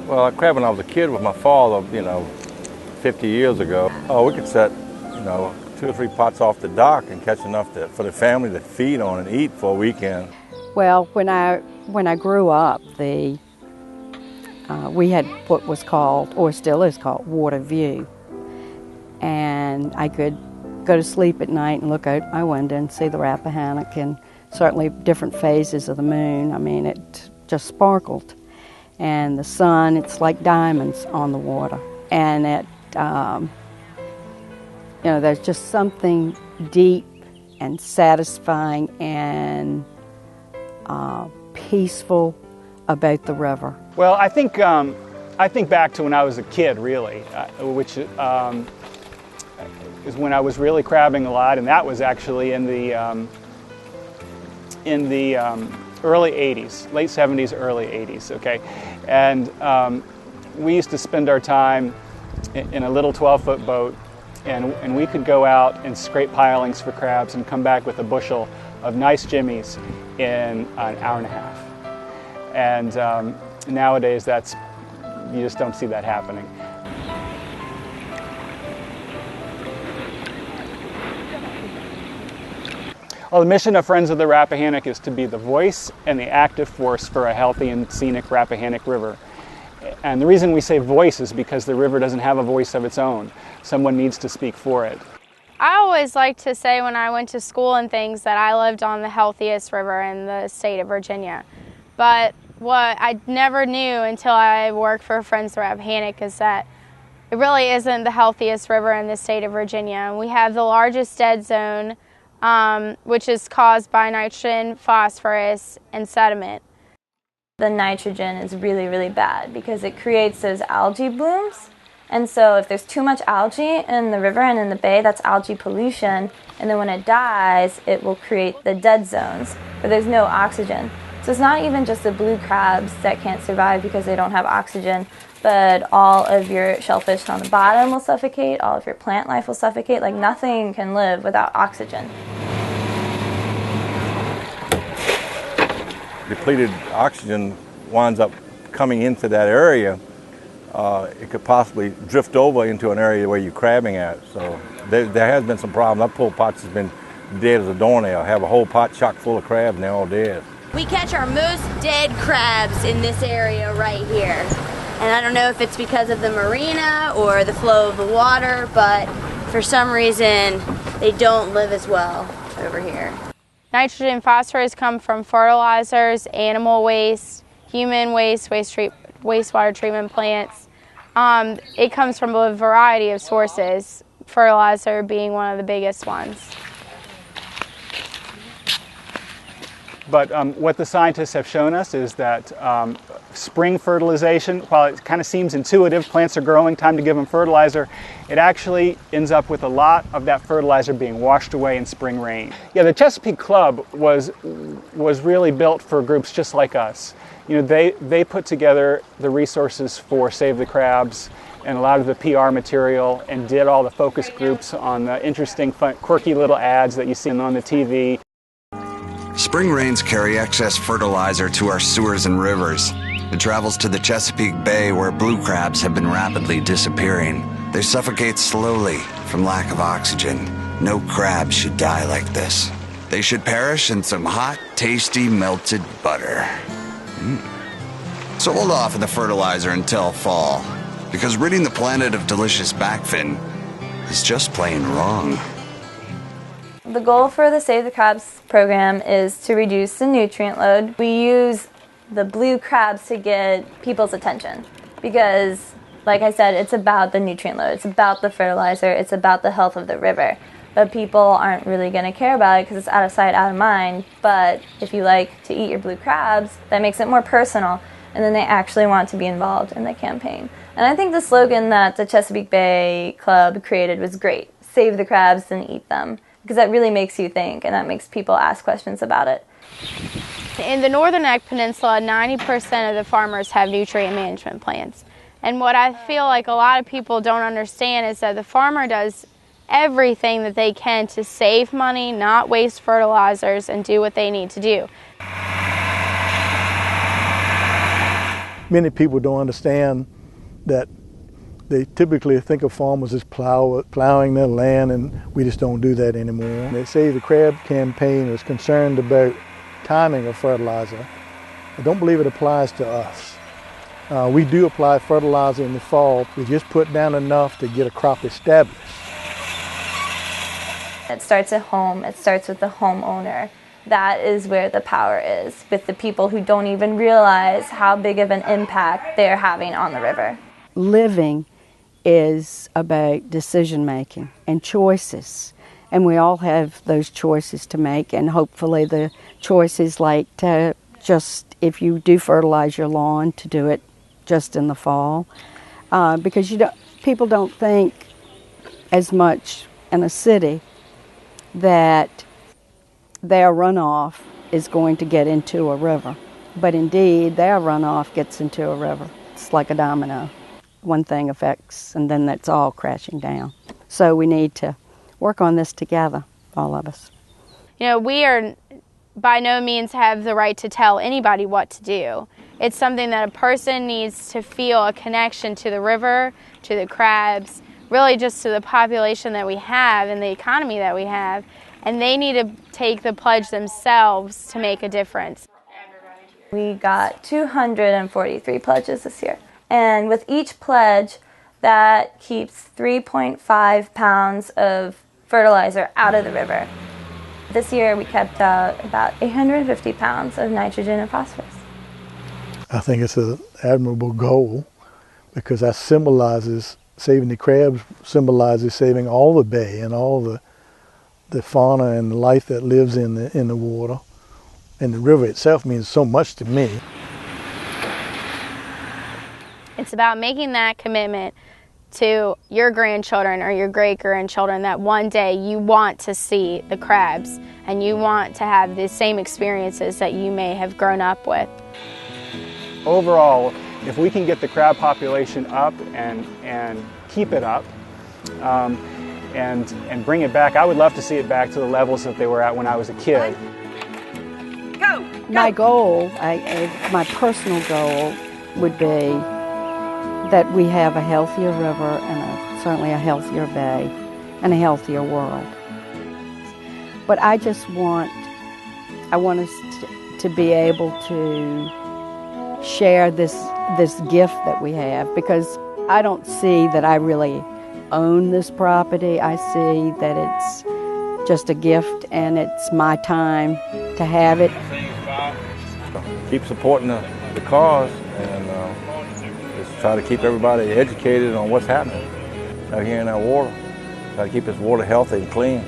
Well, I crabbed when I was a kid with my father, 50 years ago. Oh, we could set, 2 or 3 pots off the dock and catch enough for the family to feed on and eat for a weekend. Well, when I grew up, we had what was called, or still is called, water view. And I could go to sleep at night and look out my window and see the Rappahannock and certainly different phases of the moon. I mean, it just sparkled. And the sun, it's like diamonds on the water. And it, there's just something deep and satisfying and peaceful about the river. Well, I think back to when I was a kid, really, which is when I was really crabbing a lot, and that was actually in the early 80s, late 70s, early 80s, okay? And we used to spend our time in a little 12-foot boat, and we could go out and scrape pilings for crabs and come back with a bushel of nice jimmies in an hour and a half. And nowadays, you just don't see that happening. Well, the mission of Friends of the Rappahannock is to be the voice and the active force for a healthy and scenic Rappahannock River. And the reason we say voice is because the river doesn't have a voice of its own. Someone needs to speak for it. I always liked to say when I went to school and things that I lived on the healthiest river in the state of Virginia. But what I never knew until I worked for Friends of the Rappahannock is that it really isn't the healthiest river in the state of Virginia. We have the largest dead zone, which is caused by nitrogen, phosphorus, and sediment. The nitrogen is really, really bad because it creates those algae blooms. And so if there's too much algae in the river and in the bay, that's algae pollution. And then when it dies, it will create the dead zones where there's no oxygen. So it's not even just the blue crabs that can't survive because they don't have oxygen, but all of your shellfish on the bottom will suffocate, all of your plant life will suffocate. Like nothing can live without oxygen. Depleted oxygen winds up coming into that area. It could possibly drift over into an area where you're crabbing at. So there has been some problems. I pulled pots that's been dead as a doornail. I have a whole pot chock full of crabs and they're all dead. We catch our most dead crabs in this area right here. And I don't know if it's because of the marina or the flow of the water, but for some reason they don't live as well over here. Nitrogen and phosphorus come from fertilizers, animal waste, human waste, wastewater treatment plants. It comes from a variety of sources, fertilizer being one of the biggest ones. But what the scientists have shown us is that spring fertilization, while it kind of seems intuitive, plants are growing, time to give them fertilizer, it actually ends up with a lot of that fertilizer being washed away in spring rain. Yeah, the Chesapeake Club was really built for groups just like us. They put together the resources for Save the Crabs and a lot of the PR material and did all the focus groups on the interesting, fun, quirky little ads that you see on the TV. Spring rains carry excess fertilizer to our sewers and rivers. It travels to the Chesapeake Bay where blue crabs have been rapidly disappearing. They suffocate slowly from lack of oxygen. No crab should die like this. They should perish in some hot, tasty, melted butter. So hold off on the fertilizer until fall, because ridding the planet of delicious backfin is just plain wrong. The goal for the Save the Crabs program is to reduce the nutrient load. We use the blue crabs to get people's attention because, like I said, it's about the nutrient load, it's about the fertilizer, it's about the health of the river. But people aren't really going to care about it because it's out of sight, out of mind. But if you like to eat your blue crabs, that makes it more personal, and then they actually want to be involved in the campaign. And I think the slogan that the Chesapeake Bay Club created was great. Save the crabs and eat them. Because that really makes you think, and that makes people ask questions about it. In the Northern Neck Peninsula, 90% of the farmers have nutrient management plans. And what I feel like a lot of people don't understand is that the farmer does everything that they can to save money, not waste fertilizers, and do what they need to do. Many people don't understand that they typically think of farmers as plowing their land, and we just don't do that anymore. They say the crab campaign is concerned about timing of fertilizer. I don't believe it applies to us. We do apply fertilizer in the fall. We just put down enough to get a crop established. It starts at home. It starts with the homeowner. That is where the power is, with the people who don't even realize how big of an impact they're having on the river. Living is about decision making and choices, and we all have those choices to make, and hopefully the choices like to just, if you do fertilize your lawn, to do it just in the fall, because people don't think as much in a city that their runoff is going to get into a river, but indeed their runoff gets into a river. It's like a domino. One thing affects, and then that's all crashing down. So we need to work on this together, all of us. You know, we are by no means have the right to tell anybody what to do. It's something that a person needs to feel a connection to the river, to the crabs, really just to the population that we have and the economy that we have, and they need to take the pledge themselves to make a difference. We got 243 pledges this year. And with each pledge, that keeps 3.5 pounds of fertilizer out of the river. This year we kept out about 850 pounds of nitrogen and phosphorus. I think it's an admirable goal because that symbolizes, saving the crabs symbolizes saving all the bay and all the fauna and the life that lives in the water. And the river itself means so much to me. It's about making that commitment to your grandchildren or your great-grandchildren that one day you want to see the crabs and you want to have the same experiences that you may have grown up with. Overall, if we can get the crab population up and keep it up and bring it back, I would love to see it back to the levels that they were at when I was a kid. Go! My goal, my personal goal would be that we have a healthier river and certainly a healthier bay and a healthier world. But I want us to be able to share this gift that we have, because I don't see that I really own this property. I see that it's just a gift and it's my time to have it. Keep supporting the cause and just try to keep everybody educated on what's happening out here in our water. Try to keep this water healthy and clean.